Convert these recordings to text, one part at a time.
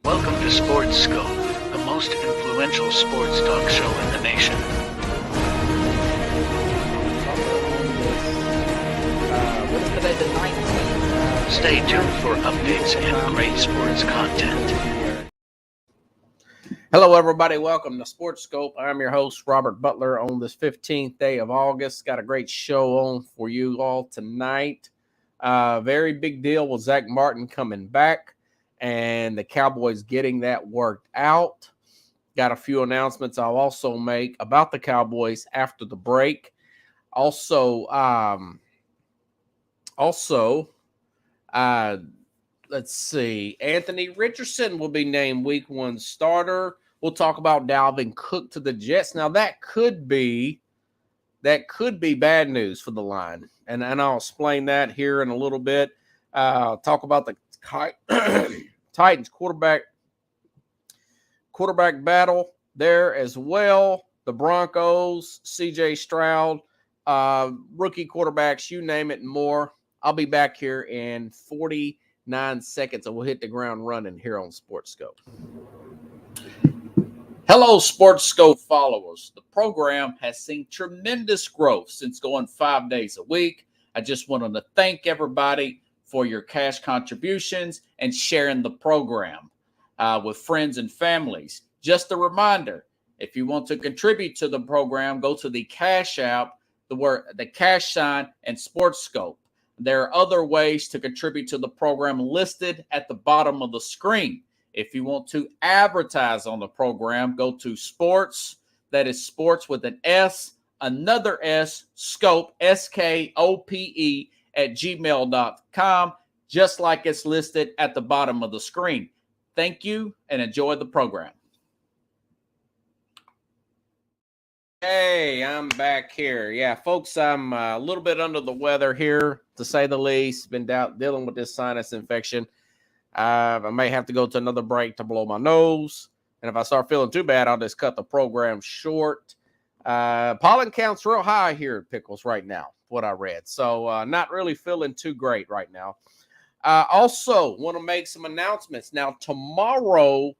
Welcome to Sports Scope, the most influential sports talk show in the nation. What is today, the 19th? Stay tuned for updates and great sports content. Hello, everybody. Welcome to Sports Scope. I'm your host, Robert Butler, on this 15th day of August. Got a great show on for you all tonight. Very big deal with Zach Martin coming back and the Cowboys getting that worked out. Got a few announcements I'll also make about the Cowboys after the break. Also, let's see. Anthony Richardson will be named Week 1 starter. We'll talk about Dalvin Cook to the Jets. Now, that could be bad news for the line, and I'll explain that here in a little bit. Talk about the Titans quarterback battle there as well. The Broncos, C.J. Stroud, rookie quarterbacks, you name it, and more. I'll be back here in 49 seconds, and we'll hit the ground running here on Sports Scope. Hello, Sports Scope followers. The program has seen tremendous growth since going 5 days a week. I just wanted to thank everybody for your cash contributions and sharing the program with friends and families. Just a reminder, if you want to contribute to the program, go to the Cash App, the cash sign, and Sports Scope. There are other ways to contribute to the program listed at the bottom of the screen. If you want to advertise on the program, go to sports, that is sports with an S, another S, scope, SKOPE, at gmail.com, just like it's listed at the bottom of the screen. Thank you and enjoy the program. Hey, I'm back here. Yeah, folks, I'm a little bit under the weather here, to say the least. Been dealing with this sinus infection. I may have to go to another break to blow my nose. And if I start feeling too bad, I'll just cut the program short. Pollen count's real high here at Pickles right now, what I read. So not really feeling too great right now. Also, want to make some announcements. Now, tomorrow,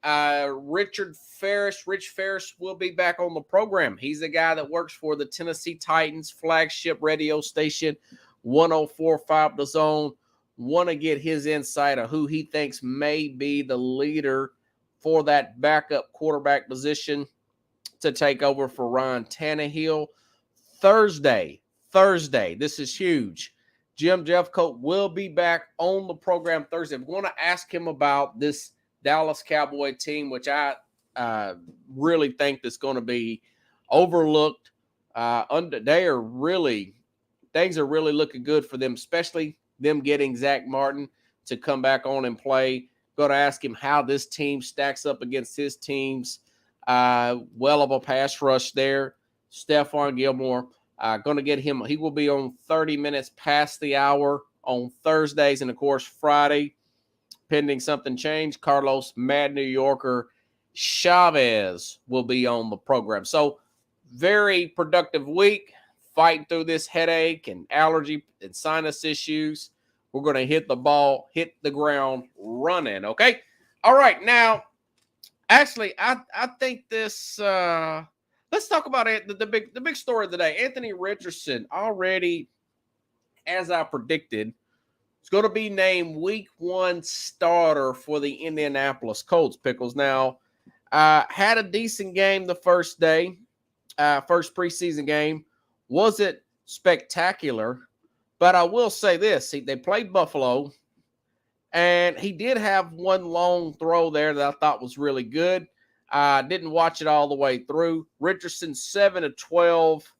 Rich Ferris will be back on the program. He's the guy that works for the Tennessee Titans flagship radio station, 104.5 The Zone. Want to get his insight of who he thinks may be the leader for that backup quarterback position to take over for Ryan Tannehill. Thursday, this is huge. Jim Jeffcoat will be back on the program Thursday. I'm going to ask him about this Dallas Cowboy team, which I really think that's going to be overlooked. Things are really looking good for them, especially them getting Zach Martin to come back on and play. Going to ask him how this team stacks up against his teams. Well of a pass rush there. Stephon Gilmore. Going to get him. He will be on 30 minutes past the hour on Thursdays. And, of course, Friday, pending something change, Carlos Mad New Yorker Chavez will be on the program. So, very productive week. Fighting through this headache and allergy and sinus issues. We're going to hit the ground running, okay? All right, now, actually, I think this let's talk about it. The big story of the day. Anthony Richardson already, as I predicted, is going to be named Week 1 starter for the Indianapolis Colts. Pickles now had a decent game the first day, first preseason game. Wasn't spectacular, but I will say this. They played Buffalo, and he did have one long throw there that I thought was really good. Didn't watch it all the way through. Richardson, 7 of 12.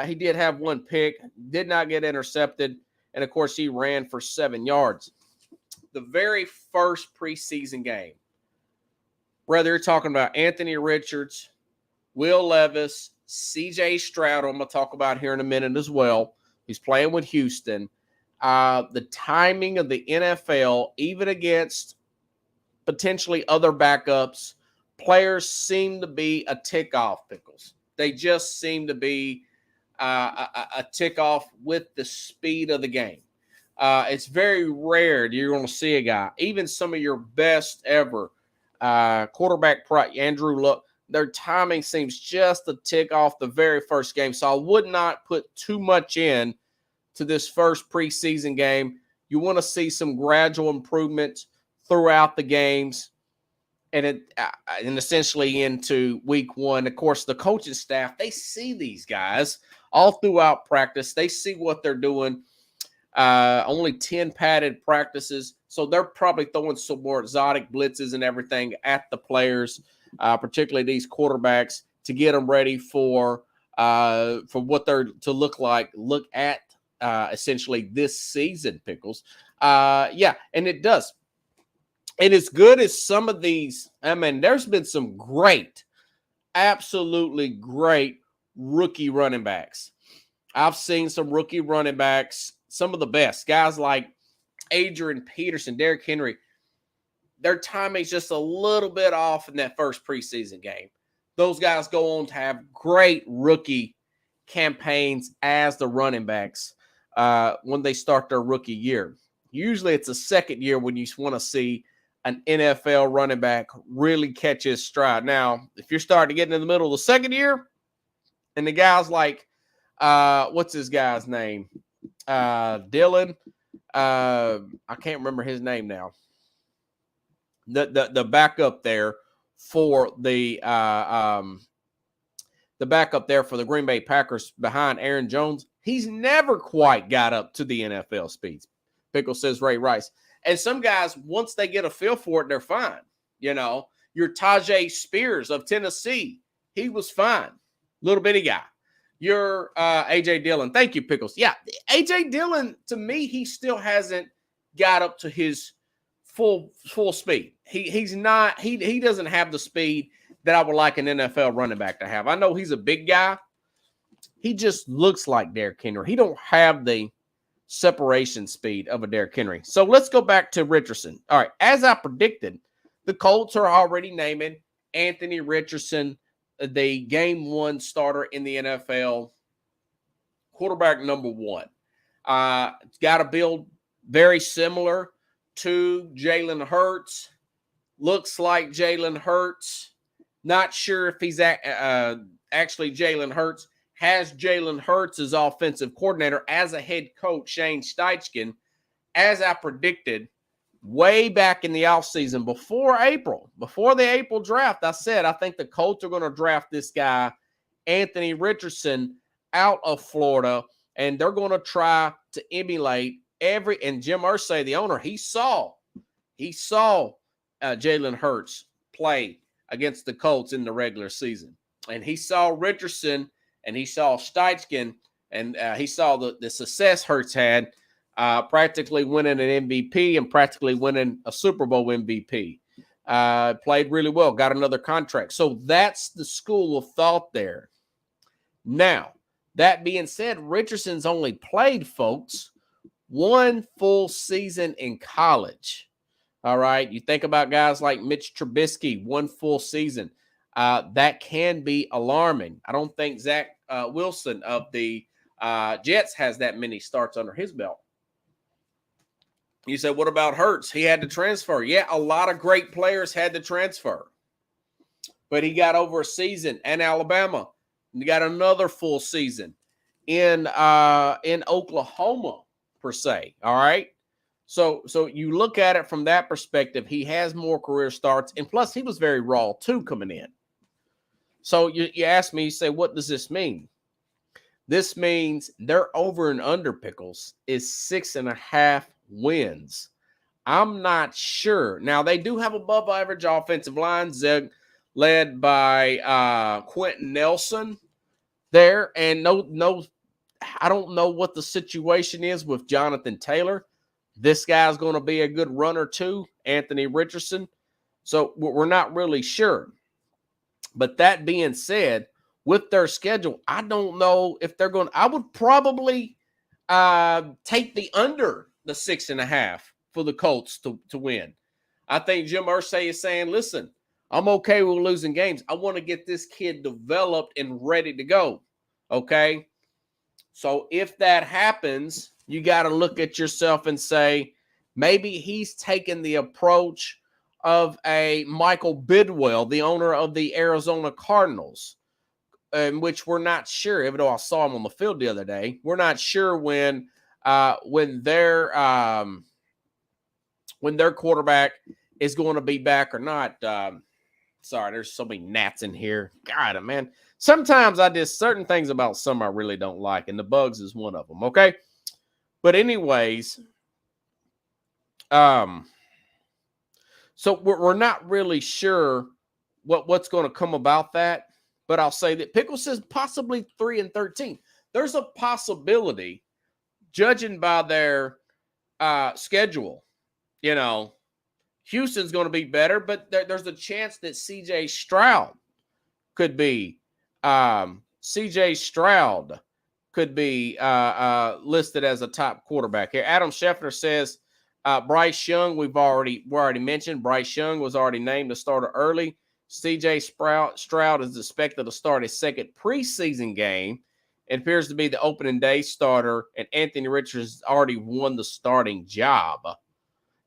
He did have one pick, did not get intercepted, and, of course, he ran for 7 yards. The very first preseason game, whether you're talking about Anthony Richards, Will Levis, C.J. Stroud, I'm going to talk about here in a minute as well. He's playing with Houston. The timing of the NFL, even against potentially other backups, players seem to be a tick-off, Pickles. They just seem to be a tick-off with the speed of the game. It's very rare you're going to see a guy, even some of your best ever quarterback, Andrew Luck, their timing seems just a tick off the very first game. So I would not put too much in to this first preseason game. You want to see some gradual improvements throughout the games and essentially into week one. Of course, the coaching staff, they see these guys all throughout practice. They see what they're doing. Only 10 padded practices. So they're probably throwing some more exotic blitzes and everything at the players, particularly these quarterbacks, to get them ready for what they're to look at essentially this season, Pickles. And it does. And as good as some of these, I mean, there's been some great, absolutely great rookie running backs. I've seen some rookie running backs, some of the best guys like Adrian Peterson, Derrick Henry. Their timing's just a little bit off in that first preseason game. Those guys go on to have great rookie campaigns as the running backs when they start their rookie year. Usually it's a second year when you want to see an NFL running back really catch his stride. Now, if you're starting to get in the middle of the second year and the guy's like, what's his guy's name? Dylan. I can't remember his name now. The backup there for the backup there for the Green Bay Packers behind Aaron Jones. He's never quite got up to the NFL speeds. Pickle says Ray Rice. And some guys, once they get a feel for it, they're fine. You know, your Tajay Spears of Tennessee, he was fine. Little bitty guy. Your A.J. Dillon. Thank you, Pickles. Yeah, A.J. Dillon, to me, he still hasn't got up to his full speed. He's not, he doesn't have the speed that I would like an NFL running back to have. I know he's a big guy. He just looks like Derrick Henry. He don't have the separation speed of a Derrick Henry. So let's go back to Richardson. All right, as I predicted, the Colts are already naming Anthony Richardson the game one starter in the NFL, quarterback number one. It's got to build very similar to Jalen Hurts. Looks like Jalen Hurts. Not sure if he's actually Jalen Hurts. Has Jalen Hurts as offensive coordinator as a head coach, Shane Steichen, as I predicted way back in the offseason before the April draft. I said, I think the Colts are going to draft this guy, Anthony Richardson, out of Florida, and they're going to try to emulate and Jim Irsay, the owner, he saw Jalen Hurts play against the Colts in the regular season. And he saw Richardson and he saw Steichen and he saw the success Hurts had, practically winning an MVP and practically winning a Super Bowl MVP. Played really well, got another contract. So that's the school of thought there. Now, that being said, Richardson's only played, folks, one full season in college. All right. You think about guys like Mitch Trubisky, one full season. That can be alarming. I don't think Zach Wilson of the Jets has that many starts under his belt. You said, what about Hurts? He had to transfer. Yeah, a lot of great players had to transfer. But he got over a season in Alabama. He got another full season in Oklahoma, per se. All right. So you look at it from that perspective, he has more career starts, and plus he was very raw too coming in. So you ask me, you say, what does this mean? This means their over and under, Pickles, is 6.5 wins. I'm not sure. Now, they do have above average offensive lines led by Quentin Nelson there. And no, I don't know what the situation is with Jonathan Taylor. This guy's going to be a good runner too, Anthony Richardson. So we're not really sure. But that being said, with their schedule, I don't know if they're going to – I would probably take the under the 6.5 for the Colts to win. I think Jim Irsay is saying, listen, I'm okay with losing games. I want to get this kid developed and ready to go, okay? So if that happens, you got to look at yourself and say, maybe he's taken the approach of a Michael Bidwell, the owner of the Arizona Cardinals, in which we're not sure, even though I saw him on the field the other day, we're not sure when their quarterback is going to be back or not. Sorry, there's so many gnats in here. God, man. Sometimes I just certain things about some I really don't like, and the bugs is one of them. Okay, but anyways, so we're not really sure what's going to come about that. But I'll say that Pickle says possibly 3-13. There's a possibility, judging by their schedule, you know, Houston's going to be better, but there's a chance that C.J. Stroud could be listed as a top quarterback here. Adam Scheffner says Bryce Young, we already mentioned. Bryce Young was already named the starter early. C.J. Stroud is expected to start his second preseason game. It appears to be the opening day starter, and Anthony Richards already won the starting job.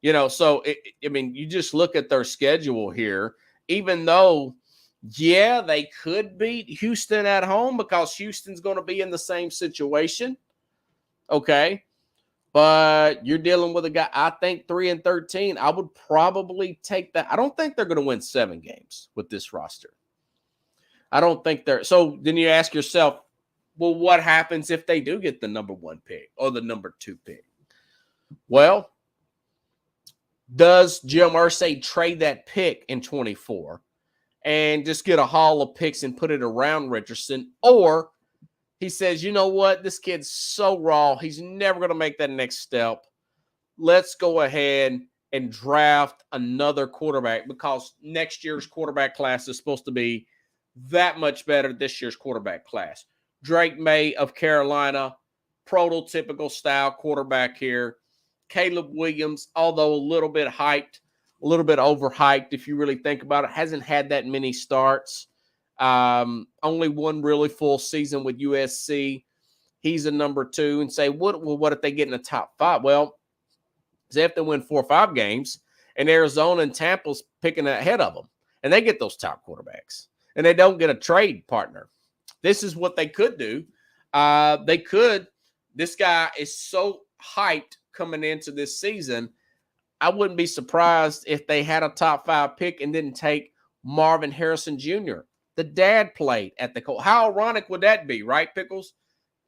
You know, so, you just look at their schedule here. Even though, yeah, they could beat Houston at home because Houston's going to be in the same situation. Okay. But you're dealing with a guy, I think 3-13. I would probably take that. I don't think they're going to win 7 games with this roster. I don't think they're. So then you ask yourself, well, what happens if they do get the number 1 pick or the number 2 pick? Well, does Jim Irsay trade that pick in 24 and just get a haul of picks and put it around Richardson? Or he says, you know what? This kid's so raw. He's never going to make that next step. Let's go ahead and draft another quarterback because next year's quarterback class is supposed to be that much better than this year's quarterback class. Drake May of Carolina, prototypical style quarterback here. Caleb Williams, although a little bit hyped, a little bit overhyped if you really think about it, hasn't had that many starts. Only one really full season with USC. He's a number 2 and say, what if they get in the top 5? Well, they have to win 4 or 5 games, and Arizona and Tampa's picking ahead of them, and they get those top quarterbacks, and they don't get a trade partner. This is what they could do. This guy is so hyped coming into this season. I wouldn't be surprised if they had a top 5 pick and didn't take Marvin Harrison Jr. The dad played at the Colts. How ironic would that be, right, Pickles?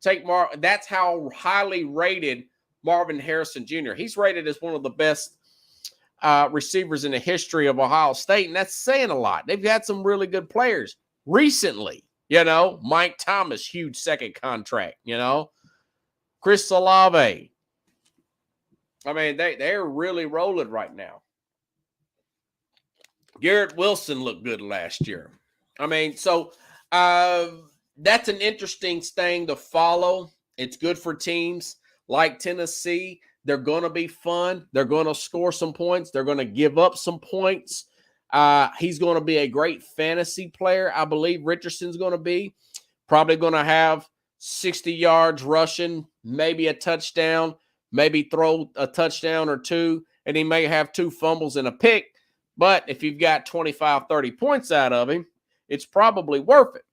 That's how highly rated Marvin Harrison Jr. He's rated as one of the best receivers in the history of Ohio State, and that's saying a lot. They've had some really good players recently. You know, Mike Thomas, huge second contract. You know, Chris Olave. I mean, they're really rolling right now. Garrett Wilson looked good last year. I mean, so that's an interesting thing to follow. It's good for teams like Tennessee. They're going to be fun. They're going to score some points. They're going to give up some points. He's going to be a great fantasy player. I believe Richardson's going to be probably going to have 60 yards rushing, maybe a touchdown, maybe throw a touchdown or 2, and he may have 2 fumbles and a pick. But if you've got 25, 30 points out of him, it's probably worth it.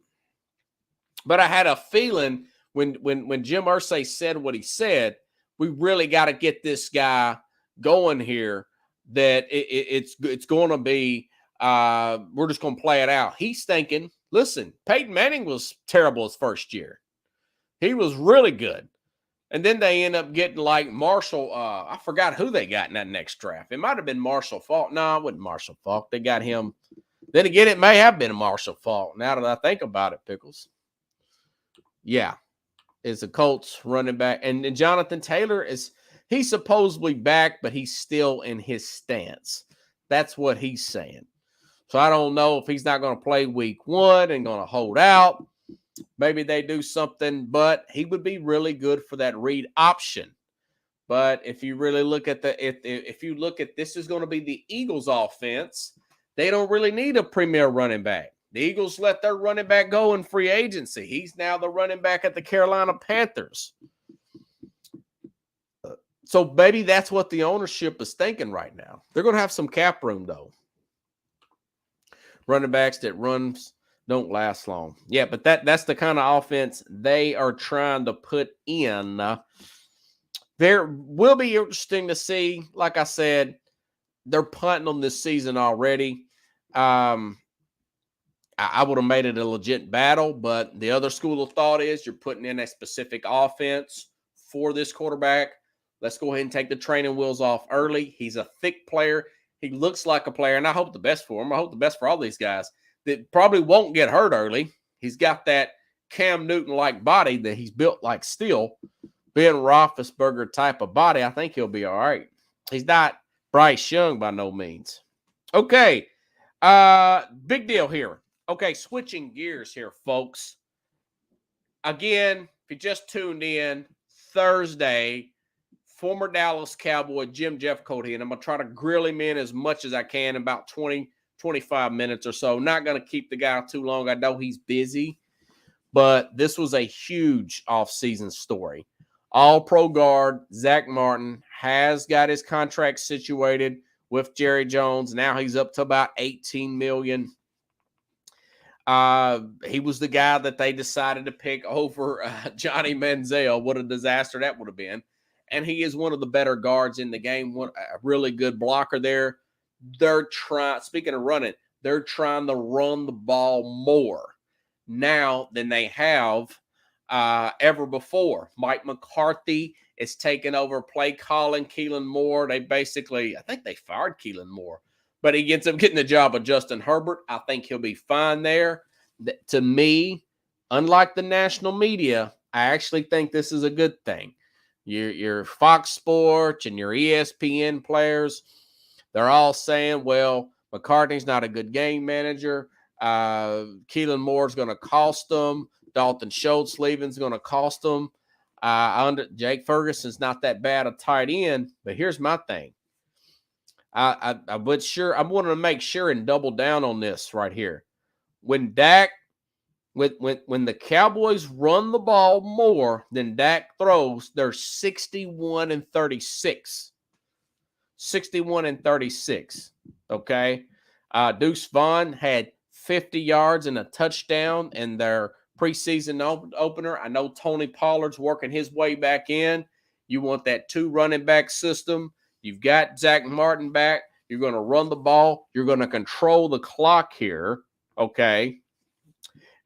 But I had a feeling when Jim Irsay said what he said, we really got to get this guy going here, that it's going to be we're just going to play it out. He's thinking, listen, Peyton Manning was terrible his first year. He was really good. And then they end up getting like Marshall. I forgot who they got in that next draft. It might have been Marshall Faulk. No, it wasn't Marshall Faulk. They got him. Then again, it may have been Marshall Faulk. Now that I think about it, Pickles. Yeah. Is the Colts running back. And Jonathan Taylor he's supposedly back, but he's still in his stance. That's what he's saying. So I don't know if he's not going to play week 1 and going to hold out. Maybe they do something, but he would be really good for that read option. But if you really look at if you look at this is going to be the Eagles offense, they don't really need a premier running back. The Eagles let their running back go in free agency. He's now the running back at the Carolina Panthers. So maybe that's what the ownership is thinking right now. They're going to have some cap room, though. Running backs that runs don't last long. Yeah, but that's the kind of offense they are trying to put in. There will be interesting to see. Like I said, they're punting on this season already. I would have made it a legit battle, but the other school of thought is you're putting in a specific offense for this quarterback. Let's go ahead and take the training wheels off early. He's a thick player. He looks like a player, and I hope the best for him. I hope the best for all these guys that probably won't get hurt early. He's got that Cam Newton-like body that he's built like steel. Ben Roethlisberger type of body, I think he'll be all right. He's not Bryce Young by no means. Okay, big deal here. Okay, switching gears here, folks. Again, if you just tuned in, Thursday, former Dallas Cowboy Jim Jeffcoat, and I'm going to try to grill him in as much as I can, about 20, 25 minutes or so. Not going to keep the guy too long. I know he's busy, but this was a huge offseason story. All-pro guard Zach Martin has got his contract situated with Jerry Jones. Now he's up to about $18 million. He was the guy that they decided to pick over Johnny Manziel. What a disaster that would have been. And he is one of the better guards in the game, a really good blocker there. They're trying, speaking of running, they're trying to run the ball more now than they have ever before. Mike McCarthy is taking over play calling. Keelan Moore, I think they fired Keelan Moore, but he ends up getting the job of Justin Herbert. I think he'll be fine there. To me, unlike the national media, I actually think this is a good thing. Your Fox Sports and your ESPN players, they're all saying, well, McCarthy's not a good game manager. Keelan Moore's going to cost them. Dalton Schultz leaving's going to cost them. Jake Ferguson's not that bad a tight end, but here's my thing. I would sure I wanted to make sure and double down on this right here. When Dak, when the Cowboys run the ball more than Dak throws, they're 61-36. 61-36. Okay. Deuce Vaughn had 50 yards and a touchdown in their preseason opener. I know Tony Pollard's working his way back in. You want that 2 running back system. You've got Zach Martin back. You're going to run the ball. You're going to control the clock here. Okay.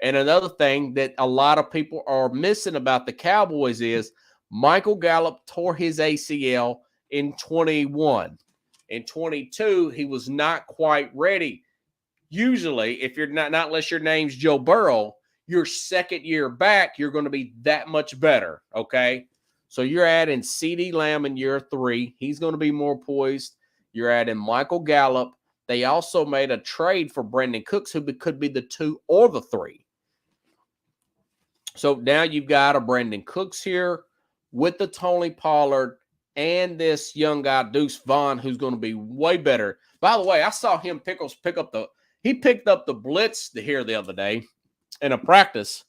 And another thing that a lot of people are missing about the Cowboys is Michael Gallup tore his ACL in 21. In 22, he was not quite ready. Usually, if you're not unless your name's Joe Burrow, your second year back, you're going to be that much better. Okay. So you're adding CeeDee Lamb in year 3. He's going to be more poised. You're adding Michael Gallup. They also made a trade for Brandon Cooks, who could be the 2 or the 3. So now you've got a Brandon Cooks here with the Tony Pollard and this young guy, Deuce Vaughn, who's going to be way better. By the way, I saw him picked up the blitz here the other day in a practice.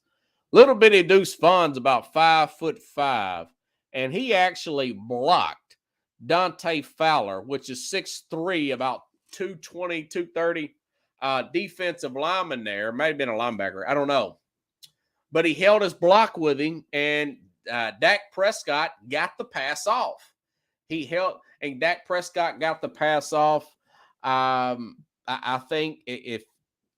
Little bitty Deuce Vaughn's about 5'5", and he actually blocked Dante Fowler, which is 6'3", about 220, 230, defensive lineman there. May have been a linebacker. I don't know. But he held his block with him, and Dak Prescott got the pass off. And Dak Prescott got the pass off. I think if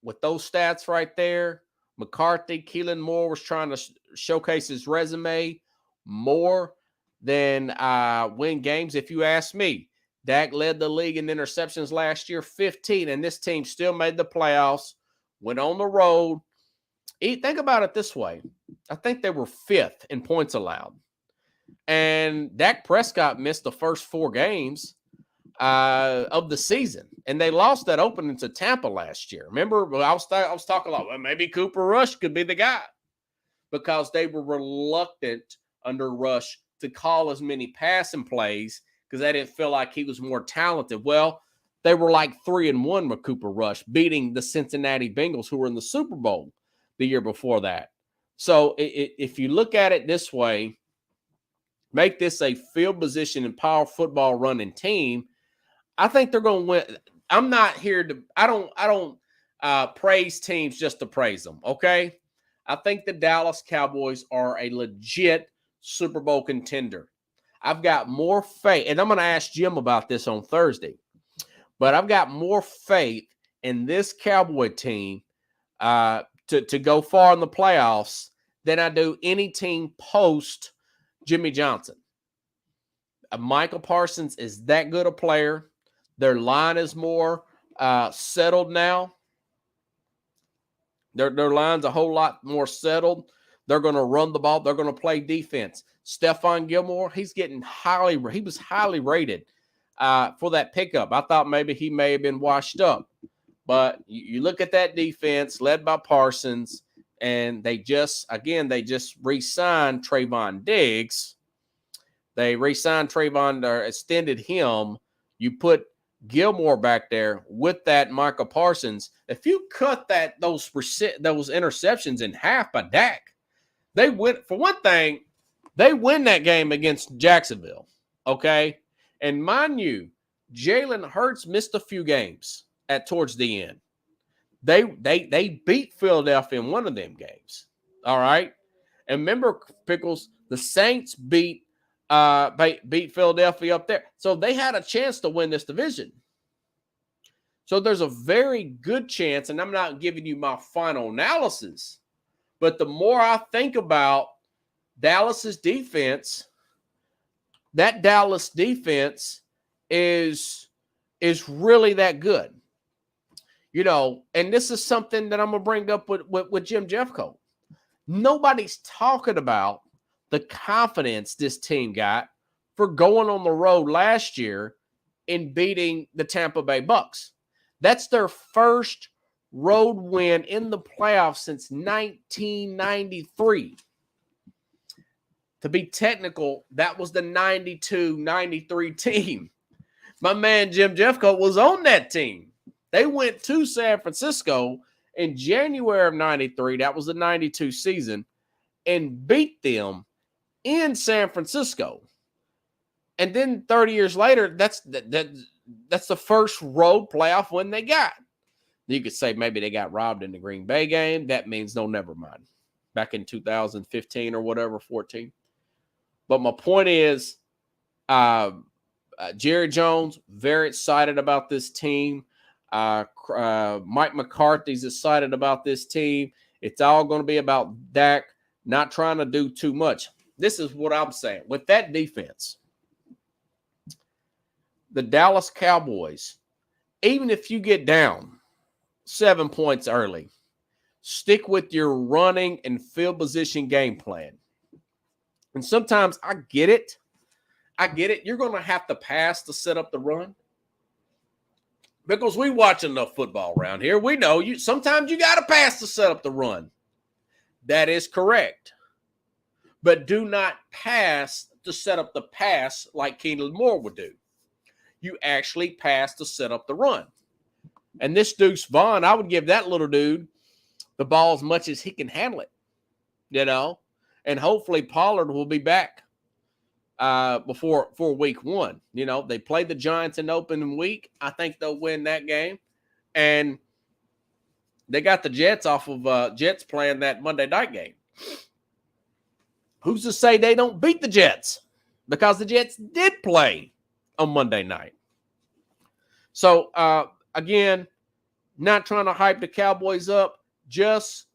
with those stats right there, McCarthy, Keelan Moore was trying to showcase his resume more than win games. If you ask me, Dak led the league in interceptions last year, 15, and this team still made the playoffs, went on the road. Think about it this way. I think they were 5th in points allowed. And Dak Prescott missed the first 4 games of the season. And they lost that opening to Tampa last year. Remember, I was talking about, well, maybe Cooper Rush could be the guy. Because they were reluctant under Rush to call as many passing plays because they didn't feel like he was more talented. Well, they were like 3-1 with Cooper Rush, beating the Cincinnati Bengals, who were in the Super Bowl the year before that. So if you look at it this way, make this a field position and power football running team, I think they're going to win. I'm not here to – I don't praise teams just to praise them, okay? I think the Dallas Cowboys are a legit Super Bowl contender. I've got more faith, and I'm going to ask Jim about this on Thursday, but I've got more faith in this Cowboy team to go far in the playoffs than I do any team post Jimmy Johnson. Michael Parsons is that good a player. Their line is more settled now. Their line's a whole lot more settled. They're going to run the ball. They're going to play defense. Stephon Gilmore, he was highly rated for that pickup. I thought maybe he may have been washed up. But you look at that defense led by Parsons, and they just re-signed Trayvon Diggs. They re-signed Trayvon, or extended him. You put Gilmore back there with that Michael Parsons. If you cut those interceptions in half by Dak, they win. For one thing, they win that game against Jacksonville. Okay, and mind you, Jalen Hurts missed a few games towards the end. They beat Philadelphia in one of them games. All right, and remember, Pickles, the Saints beat Philadelphia up there. So they had a chance to win this division. So there's a very good chance, and I'm not giving you my final analysis, but the more I think about Dallas's defense, that Dallas defense is really that good. You know, and this is something that I'm going to bring up with Jim Jeffcoat. Nobody's talking about the confidence this team got for going on the road last year in beating the Tampa Bay Bucks. That's their first road win in the playoffs since 1993. To be technical, that was the 92-93 team. My man Jim Jeffcoat was on that team. They went to San Francisco in January of 93. That was the 92 season, and beat them in San Francisco. And then 30 years later, that's the first road playoff win they got. You could say maybe they got robbed in the Green Bay game. That means no, never mind. Back in 2015 or whatever, 14. But my point is, Jerry Jones, very excited about this team. Mike McCarthy's excited about this team. It's all going to be about Dak, not trying to do too much. This is what I'm saying. With that defense, the Dallas Cowboys, even if you get down 7 points early, stick with your running and field position game plan. And sometimes I get it. You're going to have to pass to set up the run. Because we watch enough football around here. We know sometimes you got to pass to set up the run. That is correct. But do not pass to set up the pass like Keenan Moore would do. You actually pass to set up the run. And this Deuce Vaughn, I would give that little dude the ball as much as he can handle it, you know. And hopefully Pollard will be back before week one. You know, they played the Giants in the opening week. I think they'll win that game. And they got the Jets off of Jets playing that Monday night game. Who's to say they don't beat the Jets? Because the Jets did play on Monday night. So, again, not trying to hype the Cowboys up. Just,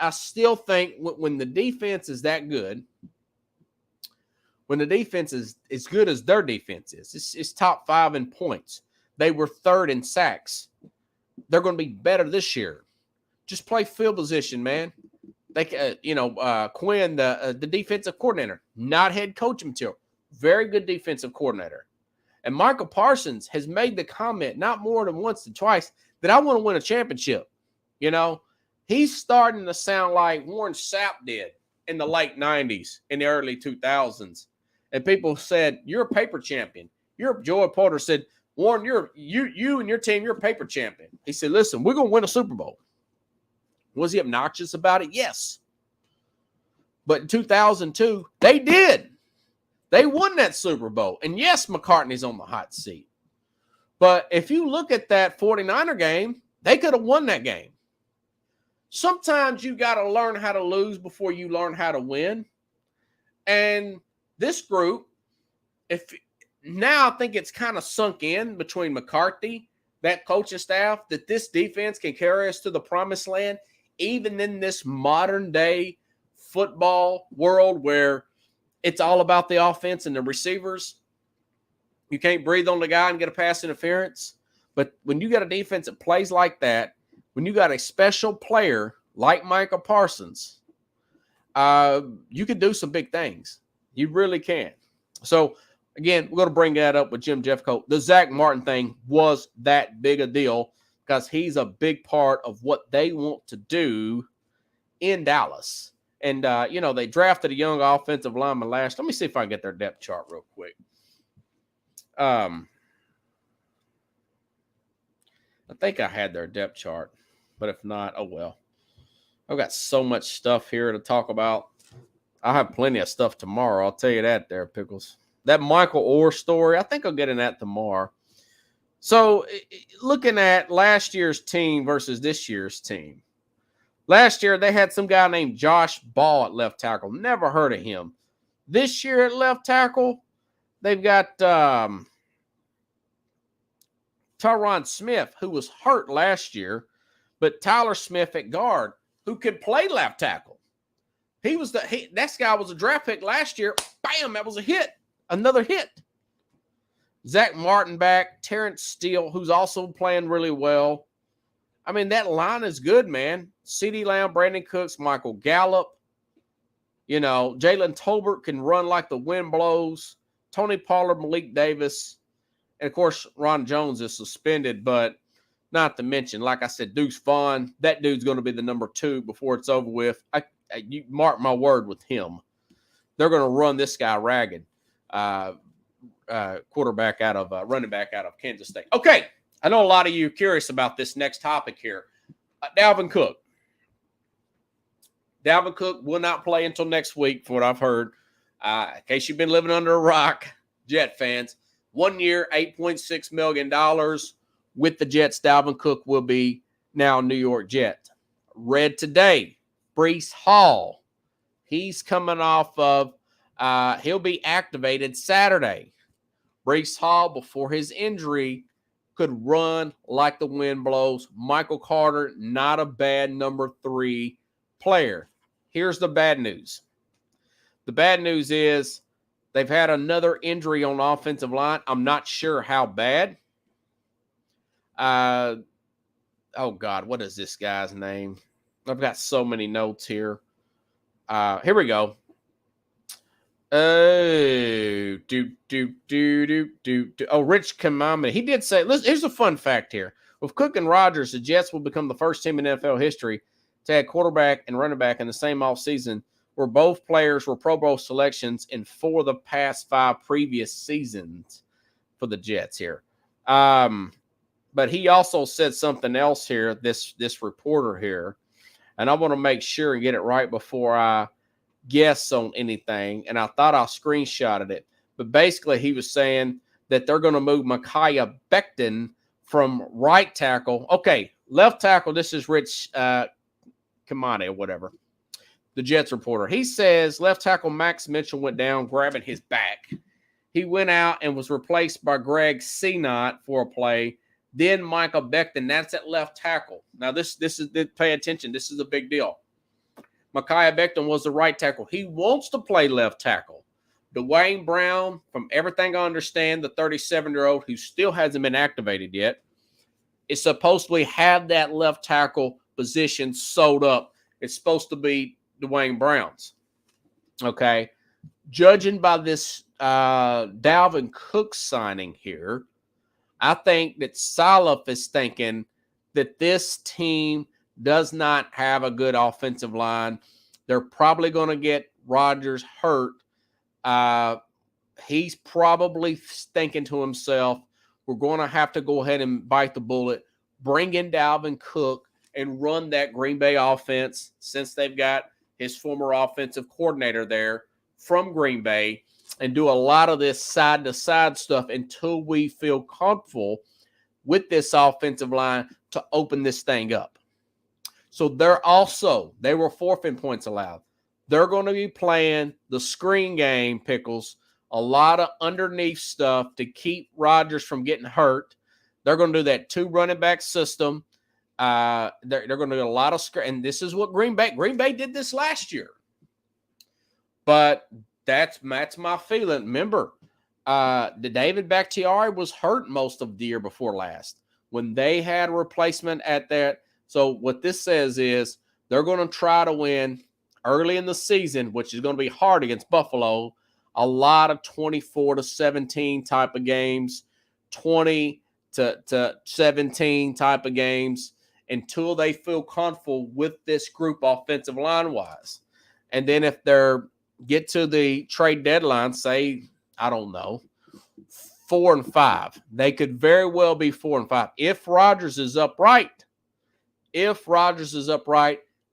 I still think when the defense is that good, when the defense is as good as their defense is, it's top 5 in points. They were 3rd in sacks. They're going to be better this year. Just play field position, man. They, Quinn, the defensive coordinator, not head coach material, very good defensive coordinator. And Michael Parsons has made the comment not more than once or twice that I want to win a championship. You know, he's starting to sound like Warren Sapp did in the late 90s, in the early 2000s. And people said, you're a paper champion. Joey Porter said, Warren, you and your team, you're a paper champion. He said, listen, we're going to win a Super Bowl. Was he obnoxious about it? Yes. But in 2002, they did. They won that Super Bowl. And yes, McCartney's on the hot seat. But if you look at that 49er game, they could have won that game. Sometimes you got to learn how to lose before you learn how to win. And this group, now I think it's kind of sunk in between McCarthy, that coaching staff, that this defense can carry us to the promised land, even in this modern day football world where it's all about the offense and the receivers. You can't breathe on the guy and get a pass interference. But when you got a defense that plays like that, when you got a special player like Micah Parsons, you can do some big things. You really can. So, again, we're going to bring that up with Jim Jeffcoat. The Zach Martin thing was that big a deal because he's a big part of what they want to do in Dallas. And, they drafted a young offensive lineman last. Let me see if I can get their depth chart real quick. I think I had their depth chart, but if not, oh well. I've got so much stuff here to talk about. I'll have plenty of stuff tomorrow. I'll tell you that there, Pickles. That Michael Orr story, I think I'll get in that tomorrow. So, looking at last year's team versus this year's team. Last year, they had some guy named Josh Ball at left tackle. Never heard of him. This year at left tackle, they've got Tyron Smith, who was hurt last year, but Tyler Smith at guard, who could play left tackle. That guy was a draft pick last year. Bam, that was a hit. Another hit. Zach Martin back, Terrence Steele, who's also playing really well. I mean, that line is good, man. CeeDee Lamb, Brandon Cooks, Michael Gallup. Jalen Tolbert can run like the wind blows. Tony Pollard, Malik Davis. And, of course, Ron Jones is suspended, but not to mention, like I said, Deuce Vaughn. That dude's going to be the number 2 before it's over with. You mark my word with him. They're going to run this guy ragged. Running back out of Kansas State. Okay, I know a lot of you are curious about this next topic here. Dalvin Cook. Dalvin Cook will not play until next week, from what I've heard. In case you've been living under a rock, Jet fans, 1 year, $8.6 million with the Jets. Dalvin Cook will be now New York Jet. Read today, Breece Hall. He's coming off of, he'll be activated Saturday. Breece Hall, before his injury, could run like the wind blows. Michael Carter, not a bad number 3 player. Here's the bad news. The bad news is they've had another injury on the offensive line. I'm not sure how bad. Oh, God, what is this guy's name? I've got so many notes here. Here we go. Oh, Rich Kamama. He did say, listen, here's a fun fact here. With Cook and Rodgers, the Jets will become the first team in NFL history to add quarterback and running back in the same offseason, where both players were Pro Bowl selections in 4 of the past 5 previous seasons for the Jets here. But he also said something else here, this reporter here, and I want to make sure and get it right before I guess on anything, and I thought I screenshotted it. But basically, he was saying that they're going to move Micaiah Becton from right tackle. Okay, left tackle, this is Rich Kamani or whatever, the Jets reporter. He says left tackle Max Mitchell went down, grabbing his back. He went out and was replaced by Greg Senat for a play. Then Michael Becton, that's at left tackle. Now, this is, pay attention, this is a big deal. Micaiah Becton was the right tackle. He wants to play left tackle. Dwayne Brown, from everything I understand, the 37-year-old who still hasn't been activated yet, is supposed to have that left tackle position sewed up. It's supposed to be Dwayne Brown's. Okay. Judging by this Dalvin Cook signing here, I think that Saleh is thinking that this team does not have a good offensive line. They're probably going to get Rodgers hurt. He's probably thinking to himself, we're going to have to go ahead and bite the bullet, bring in Dalvin Cook, and run that Green Bay offense since they've got his former offensive coordinator there from Green Bay. and do a lot of this side-to-side stuff until we feel comfortable with this offensive line to open this thing up. So they were forfeiting points allowed. They're going to be playing the screen game, Pickles, a lot of underneath stuff to keep Rodgers from getting hurt. They're going to do that 2 running back system. They're going to do a lot of screen, and this is what Green Bay did this last year. But that's my feeling. Remember, the David Bakhtiari was hurt most of the year before last when they had a replacement at that. So what this says is they're going to try to win early in the season, which is going to be hard against Buffalo. A lot of 24-17 type of games, 20-17 type of games until they feel comfortable with this group offensive line wise. And then if they're get to the trade deadline, say, I don't know, 4-5. They could very well be 4-5. If Rodgers is upright,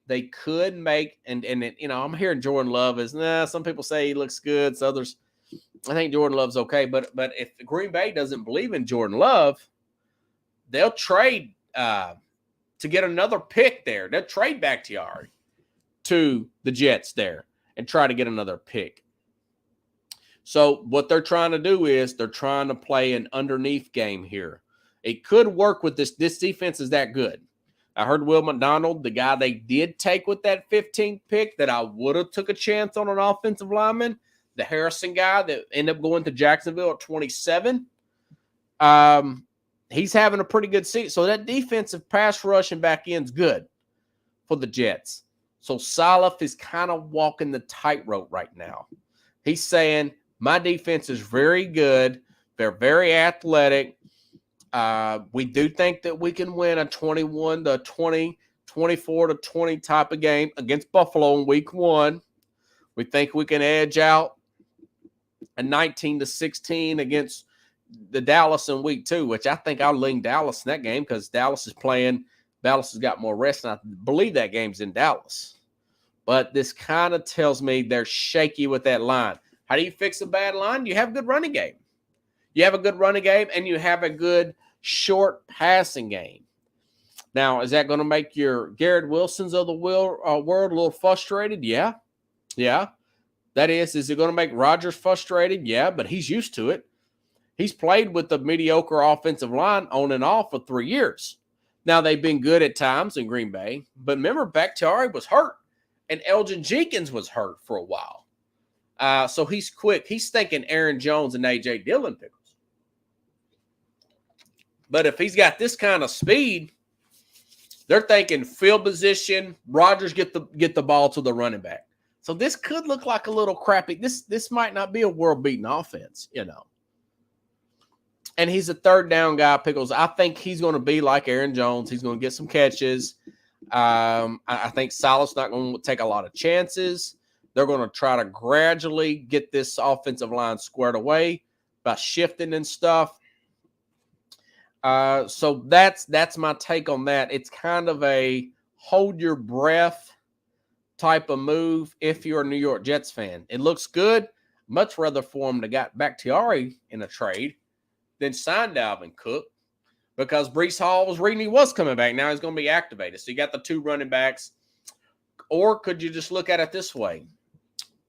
they could make, and I'm hearing Jordan Love is, some people say he looks good. So others, I think Jordan Love's okay. But if Green Bay doesn't believe in Jordan Love, they'll trade to get another pick there. They'll trade Bakhtiari to the Jets there and try to get another pick. So what they're trying to do is they're trying to play an underneath game here. It could work with this. This defense is that good. I heard Will McDonald, the guy they did take with that 15th pick that I would have took a chance on an offensive lineman, the Harrison guy that ended up going to Jacksonville at 27. He's having a pretty good season. So that defensive pass rush and back end's good for the Jets. So Saleh is kind of walking the tightrope right now. He's saying, my defense is very good. They're very athletic. We do think that we can win a 21-20, 24-20 type of game against Buffalo in week 1. We think we can edge out a 19-16 against the Dallas in week 2, which I think I'll lean Dallas in that game because Dallas has got more rest, and I believe that game's in Dallas. But this kind of tells me they're shaky with that line. How do you fix a bad line? You have a good running game. You have a good running game, and you have a good short passing game. Now, is that going to make your Garrett Wilsons of the world a little frustrated? Yeah. That is it going to make Rodgers frustrated? Yeah, but he's used to it. He's played with the mediocre offensive line on and off for 3 years. Now, they've been good at times in Green Bay, but remember, Bakhtiari was hurt, and Elgin Jenkins was hurt for a while. So he's quick. He's thinking Aaron Jones and A.J. Dillon Pickles. But if he's got this kind of speed, they're thinking field position, Rodgers get the ball to the running back. So this could look like a little crappy. This might not be a world-beating offense, And he's a third down guy, Pickles. I think he's going to be like Aaron Jones. He's going to get some catches. I think Saleh's not going to take a lot of chances. They're going to try to gradually get this offensive line squared away by shifting and stuff. So that's my take on that. It's kind of a hold your breath type of move if you're a New York Jets fan. It looks good. Much rather for them to got Bakhtiari in a trade than sign Dalvin Cook because Breece Hall was reading he was coming back. Now he's going to be activated. So you got the 2 running backs. Or could you just look at it this way?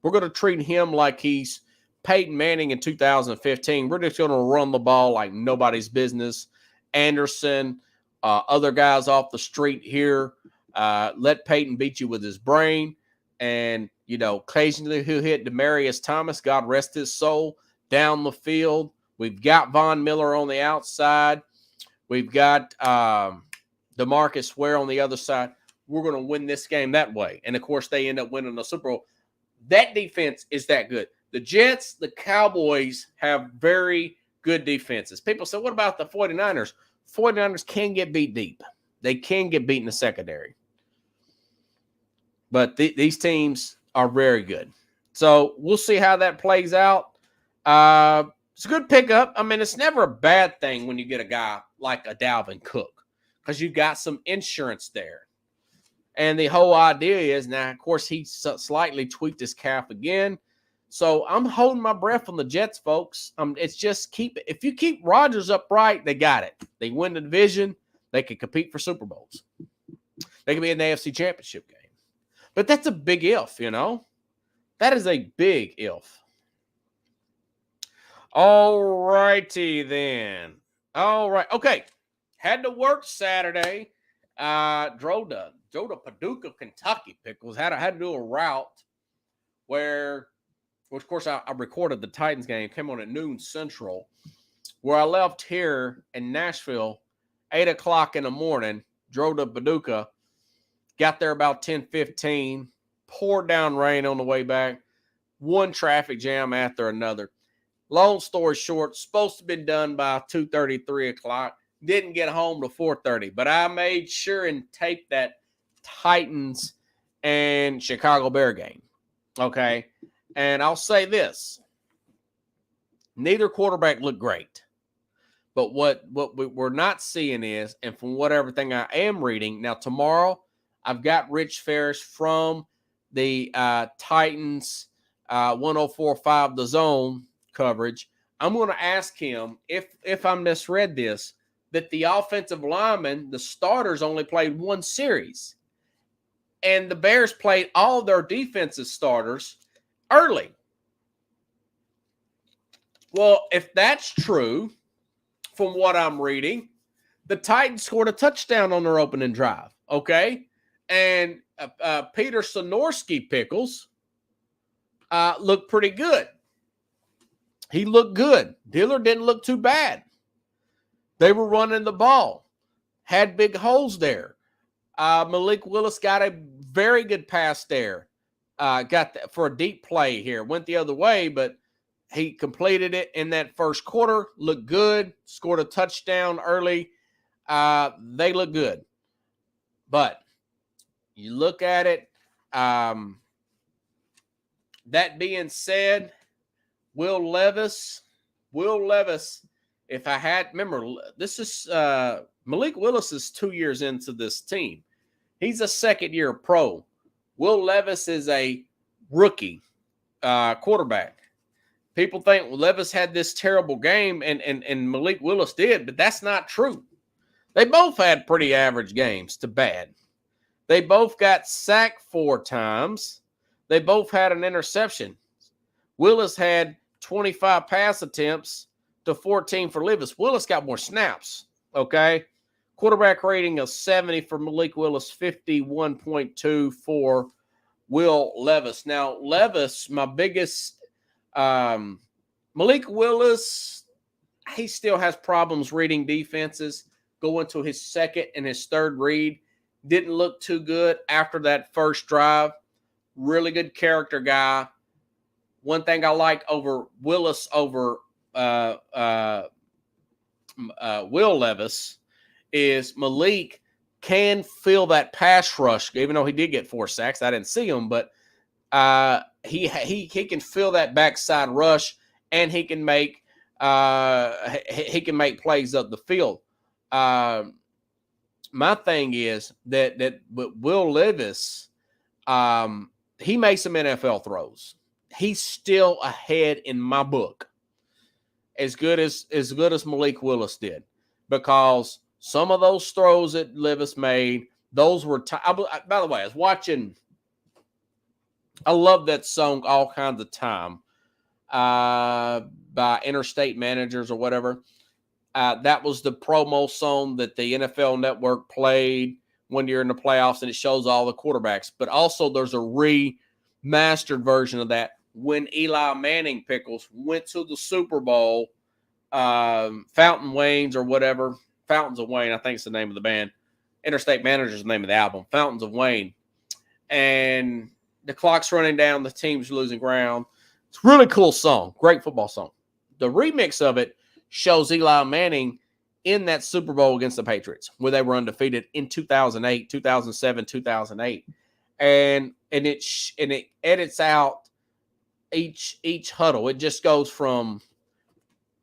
We're going to treat him like he's Peyton Manning in 2015. We're just going to run the ball like nobody's business. Anderson, other guys off the street here. Let Peyton beat you with his brain. And, occasionally he'll hit Demaryius Thomas, God rest his soul, down the field. We've got Von Miller on the outside. We've got DeMarcus Ware on the other side. We're going to win this game that way. And, of course, they end up winning the Super Bowl. That defense is that good. The Jets, the Cowboys have very good defenses. People say, what about the 49ers? 49ers can get beat deep. They can get beat in the secondary. But these teams are very good. So we'll see how that plays out. It's a good pickup. I mean, it's never a bad thing when you get a guy like a Dalvin Cook because you've got some insurance there. And the whole idea is now, of course, he slightly tweaked his calf again. So I'm holding my breath on the Jets, folks. It's just if you keep Rodgers upright, they got it. They win the division. They can compete for Super Bowls. They can be in the AFC Championship game. But that's a big if, you know. That is a big if. All righty then. All right. Okay. Had to work Saturday. Drove to Paducah, Kentucky, Pickles. Had to do a route where, which of course I recorded the Titans game, came on at noon Central, where I left here in Nashville, 8 o'clock in the morning, drove to Paducah, got there about 10:15, poured down rain on the way back, one traffic jam after another. Long story short, supposed to have been done by 2:30, 3 o'clock. Didn't get home to 4:30, but I made sure and taped that Titans and Chicago Bear game. Okay. And I'll say this. Neither quarterback looked great. But what we're not seeing is, and from everything I am reading, now tomorrow I've got Rich Ferris from the Titans 104.5 The Zone coverage. I'm going to ask him if I misread this, that the offensive linemen, the starters, only played one series. And the Bears played all their defensive starters early. Well, if that's true, from what I'm reading, the Titans scored a touchdown on their opening drive, okay? And Peter Sonorski, Pickles, looked pretty good. He looked good. Dillard didn't look too bad. They were running the ball, had big holes there. Malik Willis got a very good pass there. Got that for a deep play here. Went the other way, but he completed it in that first quarter. Looked good. Scored a touchdown early. They look good. But you look at it. That being said, Will Levis, if I had, remember, this is Malik Willis is 2 years into this team. He's a second-year pro. Will Levis is a rookie quarterback. People think Levis had this terrible game, and Malik Willis did, but that's not true. They both had pretty average games to bad. They both got sacked 4 times. They both had an interception. Willis had 25 pass attempts to 14 for Levis. Willis got more snaps, okay? Quarterback rating of 70 for Malik Willis, 51.2 for Will Levis. Now, Levis, my biggest Malik Willis, he still has problems reading defenses. Going to his second and his third read. Didn't look too good after that first drive. Really good character guy. One thing I like over Willis over Will Levis is Malik can feel that pass rush, even though he did get 4 sacks. I didn't see him, but he can feel that backside rush, and he can make plays up the field. My thing is that Will Levis, he makes some NFL throws. He's still ahead in my book, as good as Malik Willis did, because some of those throws that Levis made, those were. By the way, I was watching. I love that song "All Kinds of Time" by Interstate Managers or whatever. That was the promo song that the NFL Network played when you're in the playoffs, and it shows all the quarterbacks. But also, there's a remastered version of that when Eli Manning, Pickles, went to the Super Bowl, Fountain Waynes or whatever. Fountains of Wayne, I think it's the name of the band. Interstate Managers is the name of the album, Fountains of Wayne. And the clock's running down, the team's losing ground. It's a really cool song, great football song. The remix of it shows Eli Manning in that Super Bowl against the Patriots, where they were undefeated in 2008, 2007, 2008. And it edits out each huddle. It just goes from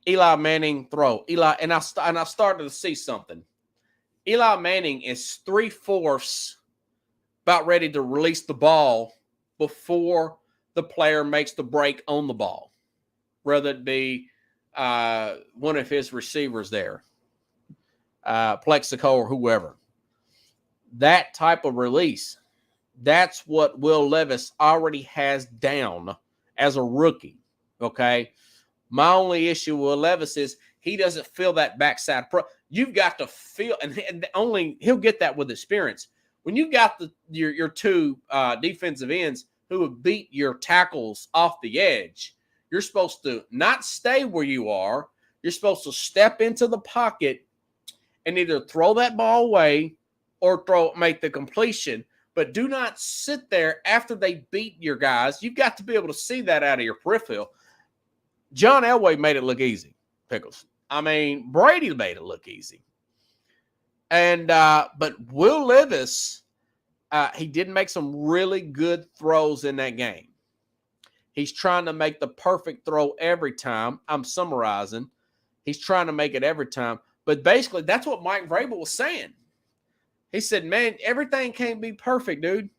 Eli Manning throw. And I started to see something. Eli Manning is 3/4 about ready to release the ball before the player makes the break on the ball, whether it be one of his receivers there, Plexico or whoever. That type of release, that's what Will Levis already has down as a rookie, okay? My only issue with Levis is he doesn't feel that backside. You've got to feel, and only he'll get that with experience. When you've got your two defensive ends who have beat your tackles off the edge, you're supposed to not stay where you are. You're supposed to step into the pocket and either throw that ball away or make the completion. But do not sit there after they beat your guys. You've got to be able to see that out of your peripheral. John Elway made it look easy, Pickles. I mean, Brady made it look easy. And but Will Levis, he did make some really good throws in that game. He's trying to make the perfect throw every time. I'm summarizing. He's trying to make it every time. But basically, that's what Mike Vrabel was saying. He said, man, everything can't be perfect, dude.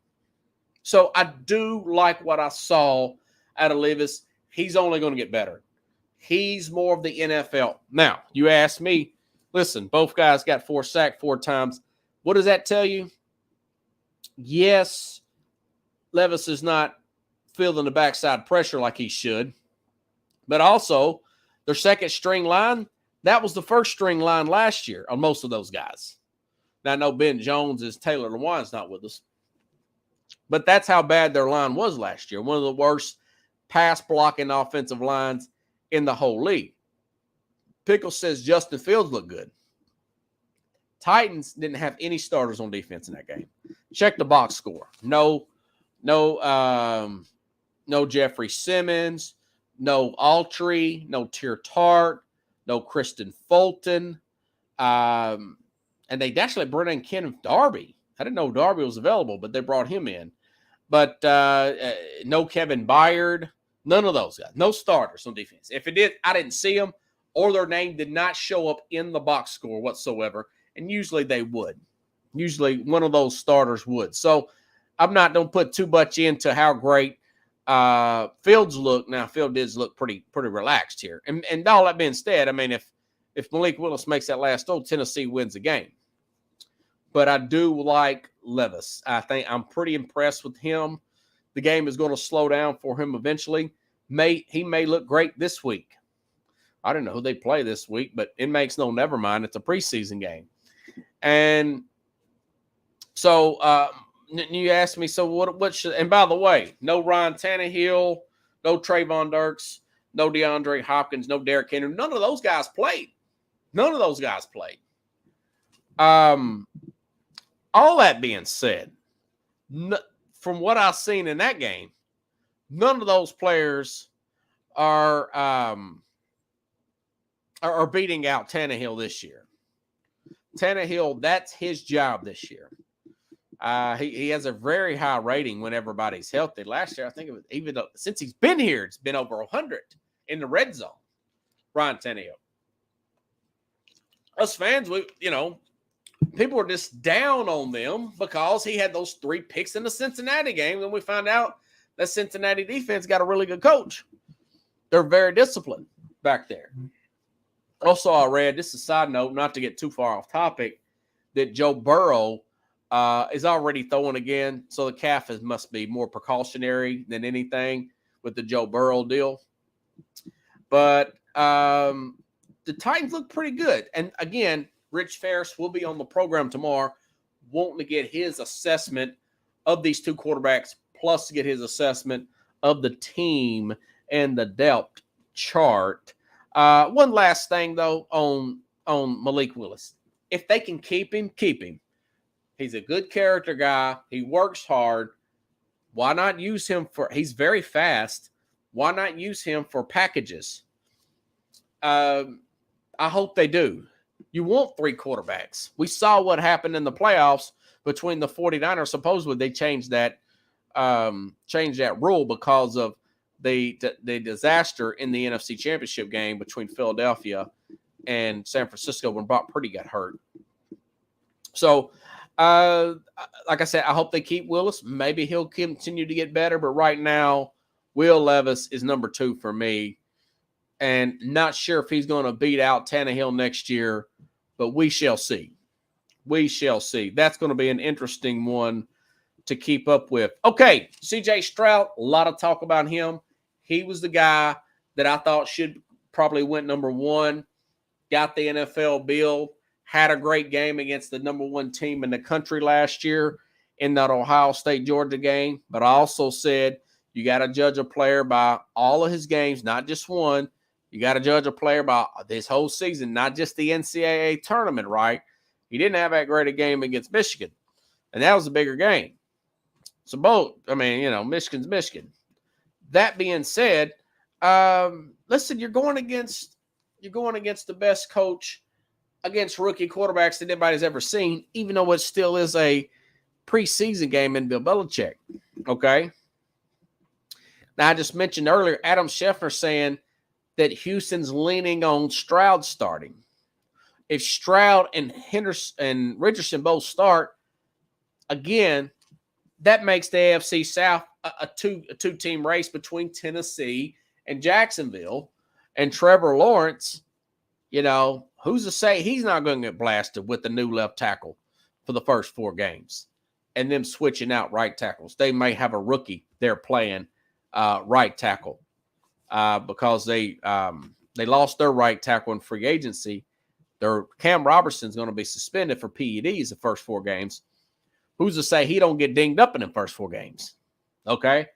So I do like what I saw out of Levis. He's only going to get better. He's more of the NFL. Now, you ask me, listen, both guys got 4 sacks 4 times. What does that tell you? Yes, Levis is not feeling the backside pressure like he should. But also, their second string line, that was the first string line last year on most of those guys. Now, I know Ben Jones is Taylor Lewan's not with us. But that's how bad their line was last year. One of the worst pass blocking offensive lines in the whole league. Pickles says Justin Fields looked good. Titans didn't have any starters on defense in that game. Check the box score. No Jeffrey Simmons, no Altry, no Tier Tart, no Kristen Fulton. And they actually brought in Ken Darby. I didn't know Darby was available, but they brought him in. But no Kevin Byard. None of those guys. No starters on defense. If it did, I didn't see them, or their name did not show up in the box score whatsoever. And usually they would. Usually one of those starters would. So I'm not going to put too much into how great Fields look. Now, Fields did look pretty relaxed here. And all that being said, I mean, if Malik Willis makes that last throw, Tennessee wins the game. But I do like Levis. I think I'm pretty impressed with him. The game is going to slow down for him eventually. He may look great this week. I don't know who they play this week, but it makes no never mind. It's a preseason game. And so you asked me, so what should – and by the way, no Ryan Tannehill, no Trayvon Dirks, no DeAndre Hopkins, no Derrick Henry. None of those guys played. All that being said, from what I've seen in that game, none of those players are beating out Tannehill this year. Tannehill, that's his job this year. He has a very high rating when everybody's healthy. Last year, I think it was even since he's been here, it's been over 100 in the red zone. Ryan Tannehill. Us fans, people were just down on them because he had those 3 picks in the Cincinnati game. And we found out that Cincinnati defense got a really good coach. They're very disciplined back there. Also, I read, this is a side note, not to get too far off topic, that Joe Burrow is already throwing again. So the calf must be more precautionary than anything with the Joe Burrow deal. But the Titans look pretty good. And again, Rich Ferris will be on the program tomorrow, wanting to get his assessment of these 2 quarterbacks, plus to get his assessment of the team and the depth chart. One last thing, though, on Malik Willis. If they can keep him, keep him. He's a good character guy. He works hard. Why not use him he's very fast. Why not use him for packages? I hope they do. You want 3 quarterbacks. We saw what happened in the playoffs between the 49ers. Supposedly they changed that rule because of the disaster in the NFC Championship game between Philadelphia and San Francisco when Brock Purdy got hurt. So, like I said, I hope they keep Willis. Maybe he'll continue to get better, but right now, Will Levis is number 2 for me. And not sure if he's going to beat out Tannehill next year, but we shall see. We shall see. That's going to be an interesting one to keep up with. Okay, C.J. Stroud, a lot of talk about him. He was the guy that I thought should probably went number 1, got the NFL build, had a great game against the number 1 team in the country last year in that Ohio State-Georgia game. But I also said you got to judge a player by all of his games, not just one. You got to judge a player by this whole season, not just the NCAA tournament, right? He didn't have that great a game against Michigan, and that was a bigger game. So both, Michigan's Michigan. That being said, listen, you're going against the best coach against rookie quarterbacks that anybody's ever seen, even though it still is a preseason game in Bill Belichick. Okay. Now I just mentioned earlier, Adam Schefter saying that Houston's leaning on Stroud starting. If Stroud and Henderson and Richardson both start, again, that makes the AFC South a two-team race between Tennessee and Jacksonville. And Trevor Lawrence, who's to say he's not going to get blasted with the new left tackle for the first 4 games and them switching out right tackles. They may have a rookie they're playing right tackle because they lost their right tackle in free agency. Their Cam Robertson's going to be suspended for PEDs the first 4 games. Who's to say he don't get dinged up in the first 4 games? Okay.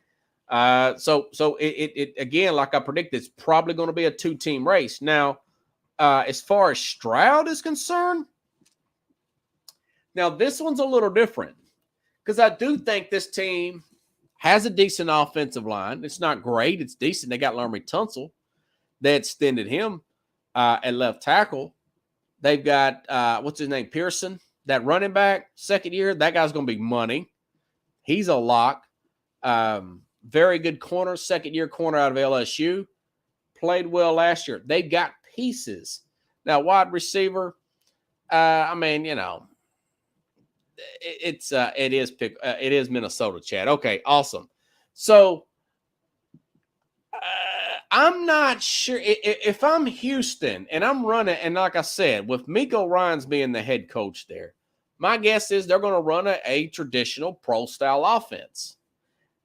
So it again, like I predicted, it's probably going to be a 2-team race. Now, as far as Stroud is concerned, now this one's a little different because I do think this team has a decent offensive line. It's not great. It's decent. They got Laremy Tunsil. They extended him at left tackle. They've got, what's his name, Pearson, that running back, second year. That guy's going to be money. He's a lock. Very good corner, second-year corner out of LSU. Played well last year. They've got pieces. Now, wide receiver, it is Minnesota, Chad. Okay, awesome. So I'm not sure if I'm Houston and I'm running, and like I said, with Miko Ryans being the head coach there, my guess is they're going to run a traditional pro-style offense.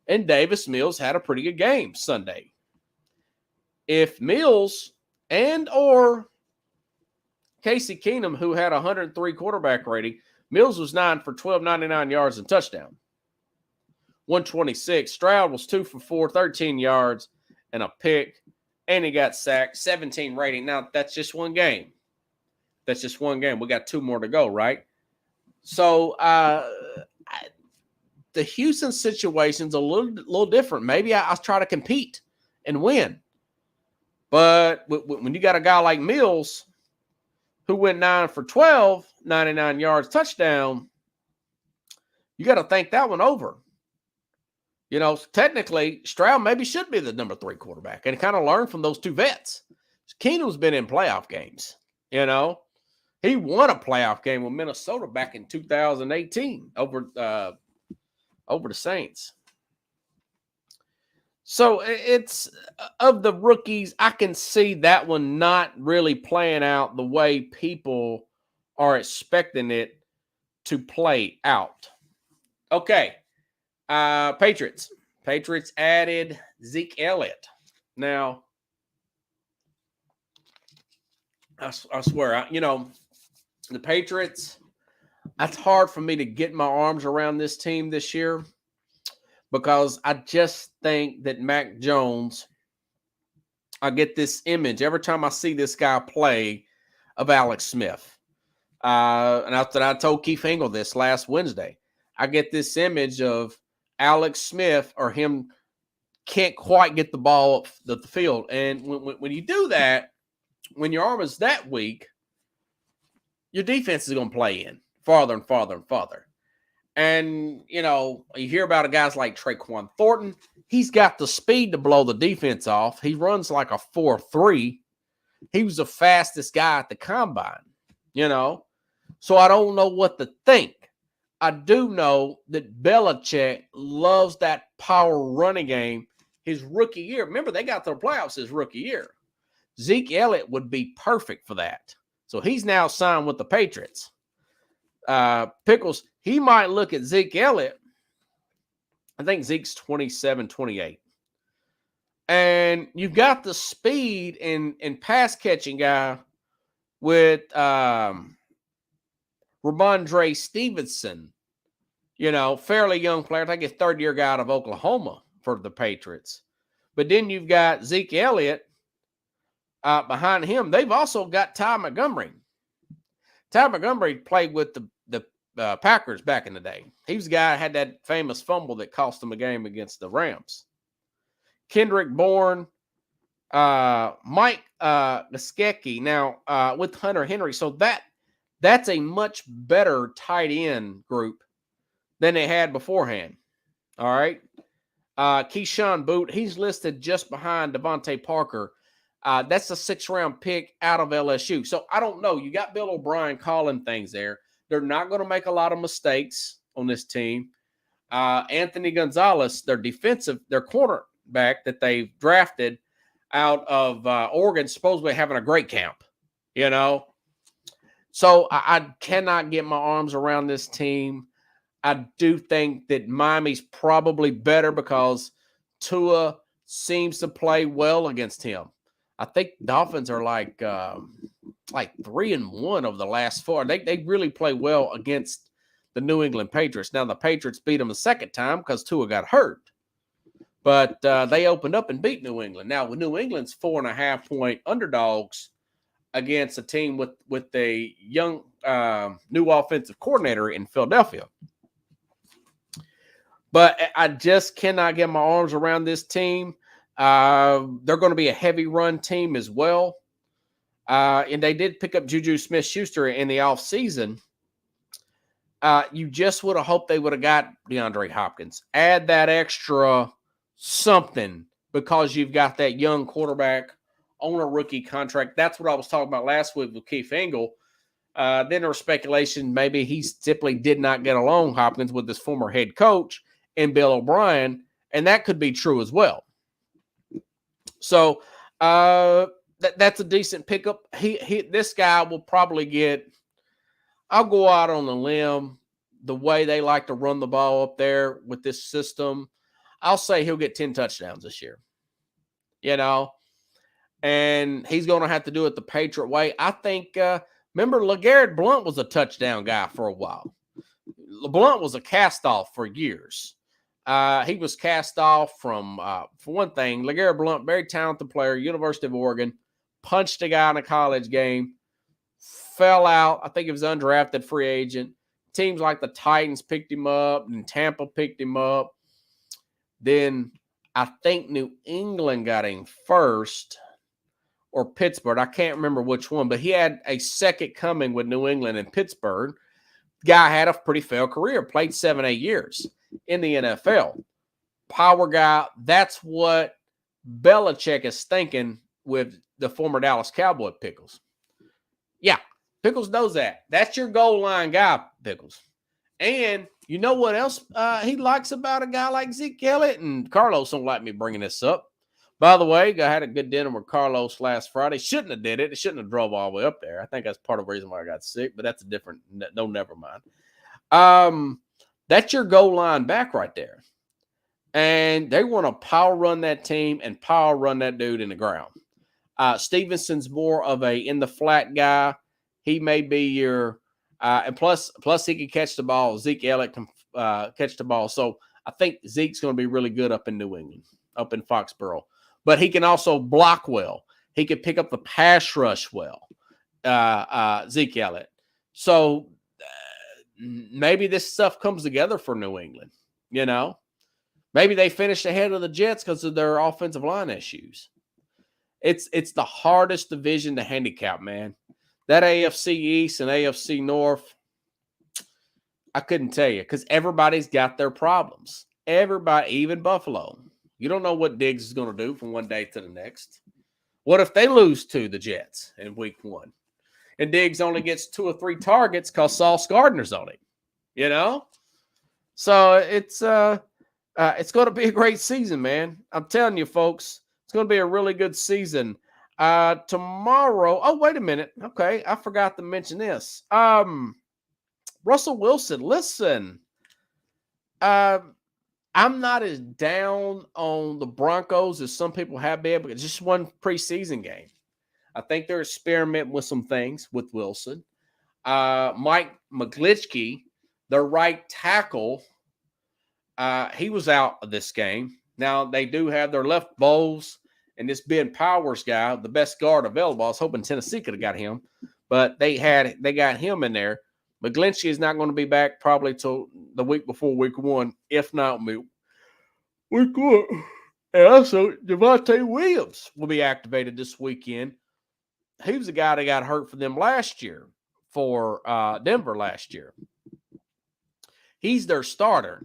And Davis Mills had a pretty good game Sunday. If Mills and or Casey Keenum, who had 103 quarterback rating, Mills was 9 for 1299 yards and touchdown. 126. Stroud was 2 for 4, 13 yards and a pick, and he got sacked, 17 rating. Now, that's just one game. That's just one game. We got 2 more to go, right? So, the Houston situation's a little different. Maybe I'll try to compete and win. But when you got a guy like Mills who went 9 for 12, 99 yards, touchdown, you got to think that one over. Technically, Stroud maybe should be the number 3 quarterback and kind of learn from those 2 vets. Keenum's been in playoff games, He won a playoff game with Minnesota back in 2018 over the Saints. So it's of the rookies, I can see that one not really playing out the way people are expecting it to play out. Okay. Patriots. Patriots added Zeke Elliott. Now, I swear, the Patriots, it's hard for me to get my arms around this team this year because I just think that Mac Jones, I get this image every time I see this guy play of Alex Smith. And I told Keith Engel this last Wednesday. I get this image of Alex Smith or him can't quite get the ball up the field. And when you do that, when your arm is that weak, your defense is going to play in farther and farther and farther. And, you hear about guys like Traquan Thornton. He's got the speed to blow the defense off. He runs like a 4.3. He was the fastest guy at the combine, So I don't know what to think. I do know that Belichick loves that power running game. his rookie year. Remember, they got their playoffs his rookie year. Zeke Elliott would be perfect for that. So he's now signed with the Patriots. Pickles, he might look at Zeke Elliott. I think Zeke's 27, 28. And you've got the speed and pass catching guy with Ramondre Stevenson, fairly young player. I think he's third-year guy out of Oklahoma for the Patriots. But then you've got Zeke Elliott behind him. They've also got Ty Montgomery. Ty Montgomery played with the Packers back in the day. He was the guy that had that famous fumble that cost him a game against the Rams. Kendrick Bourne, Mike Gesicki now with Hunter Henry. So that's a much better tight end group than they had beforehand. All right. Keyshawn Boot, he's listed just behind Devontae Parker. That's a 6th-round pick out of LSU. So I don't know. You got Bill O'Brien calling things there. They're not going to make a lot of mistakes on this team. Anthony Gonzalez, their cornerback that they've drafted out of Oregon, supposedly having a great camp, So I cannot get my arms around this team. I do think that Miami's probably better because Tua seems to play well against him. I think Dolphins are like 3-1 of the last 4. They really play well against the New England Patriots. Now, the Patriots beat them the second time because Tua got hurt. But they opened up and beat New England. Now, with New England's 4.5-point underdogs against a team with a young new offensive coordinator in Philadelphia. But I just cannot get my arms around this team. They're going to be a heavy run team as well. And they did pick up Juju Smith-Schuster in the offseason. You just would have hoped they would have got DeAndre Hopkins. Add that extra something because you've got that young quarterback on a rookie contract. That's what I was talking about last week with Keith Engel. Then there was speculation maybe he simply did not get along, Hopkins, with his former head coach and Bill O'Brien, and that could be true as well. So that's a decent pickup. This guy will probably get, I'll go out on a limb, the way they like to run the ball up there with this system. I'll say he'll get 10 touchdowns this year, and he's going to have to do it the Patriot way. I think, remember, LeGarrette Blount was a touchdown guy for a while. Blount was a cast-off for years. He was cast off from, for one thing, LeGarrette Blount, very talented player, University of Oregon, punched a guy in a college game, fell out. I think he was undrafted free agent. Teams like the Titans picked him up and Tampa picked him up. Then I think New England got him first or Pittsburgh. I can't remember which one, but he had a second coming with New England and Pittsburgh. Guy had a pretty failed career, played 7-8 years in the NFL. Power guy. That's what Belichick is thinking with the former Dallas Cowboy Pickles. Yeah, Pickles knows that. That's your goal line guy, Pickles. And you know what else he likes about a guy like Zeke Elliott? And Carlos don't like me bringing this up. By the way, I had a good dinner with Carlos last Friday. Shouldn't have did it. It shouldn't have drove all the way up there. I think that's part of the reason why I got sick, but that's a different – no, never mind. That's your goal line back right there. And they want to power run that team and power run that dude in the ground. Stevenson's more of a in-the-flat guy. He may be your and plus he can catch the ball. Zeke Elliott can catch the ball. So I think Zeke's going to be really good up in New England, up in Foxborough. But he can also block well. He can pick up the pass rush well, Zeke Elliott. So maybe this stuff comes together for New England, Maybe they finished ahead of the Jets because of their offensive line issues. It's the hardest division to handicap, man. That AFC East and AFC North, I couldn't tell you because everybody's got their problems. Everybody, even Buffalo. You don't know what Diggs is going to do from one day to the next. What if they lose to the Jets in week 1? And Diggs only gets 2 or 3 targets because Sauce Gardner's on it, So it's It's going to be a great season, man. I'm telling you, folks, it's going to be a really good season. Tomorrow. Oh, wait a minute. Okay, I forgot to mention this. Russell Wilson. Listen, I'm not as down on the Broncos as some people have been, because it's just one preseason game. I think they're experimenting with some things with Wilson. Mike McGlinchey, their right tackle, he was out of this game. Now, they do have their left Bowles and this Ben Powers guy, the best guard available. I was hoping Tennessee could have got him, but they got him in there. McGlinchey is not going to be back probably till the week before week 1, if not week 1. And also, Javonte Williams will be activated this weekend. He was the guy that got hurt for them last year, for Denver last year. He's their starter.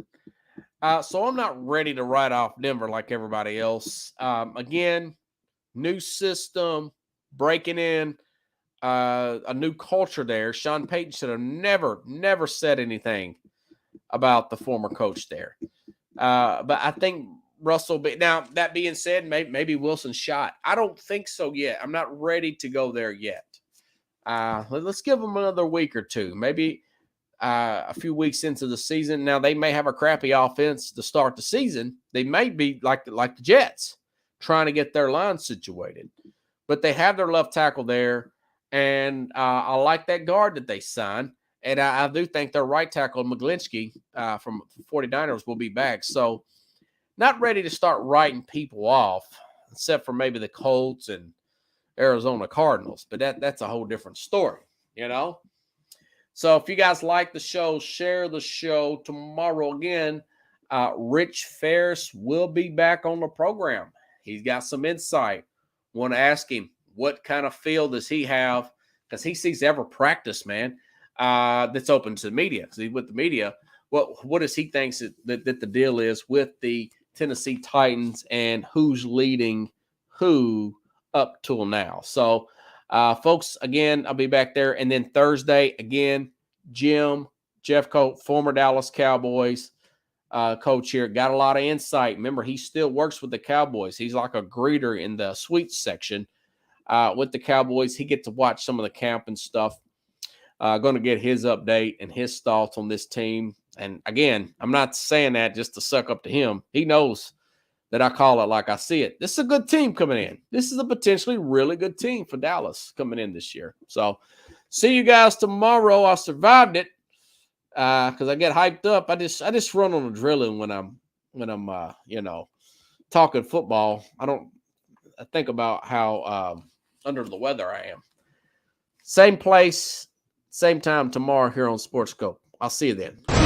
So I'm not ready to write off Denver like everybody else. Again, new system, breaking in a new culture there. Sean Payton should have never said anything about the former coach there. But I think Russell, now that being said, maybe Wilson's shot. I don't think so yet. I'm not ready to go there yet. Let's give them another week or two, maybe a few weeks into the season. Now, they may have a crappy offense to start the season. They may be like the Jets, trying to get their line situated. But they have their left tackle there, and I like that guard that they signed. And I do think their right tackle, McGlinchey, from 49ers, will be back. So, not ready to start writing people off, except for maybe the Colts and Arizona Cardinals. But that's a whole different story, you know? So if you guys like the show, share the show. Tomorrow again, Rich Ferris will be back on the program. He's got some insight. Want to ask him, what kind of feel does he have? Because he sees every practice, man, that's open to the media. See, with the media, what does he think that the deal is with the Tennessee Titans and who's leading who up till now? So, folks, again, I'll be back there. And then Thursday, again, Jim Jeffcoat, former Dallas Cowboys coach here, got a lot of insight. Remember, he still works with the Cowboys. He's like a greeter in the suites section with the Cowboys. He gets to watch some of the camp and stuff. Going to get his update and his thoughts on this team. And again, I'm not saying that just to suck up to him. He knows that I call it like I see it. This is a good team coming in. This is a potentially really good team for Dallas coming in this year. So, see you guys tomorrow. I survived it because I get hyped up. I just run on adrenaline when I'm talking football. I think about how under the weather I am. Same place, same time tomorrow here on Sports Scope. I'll see you then.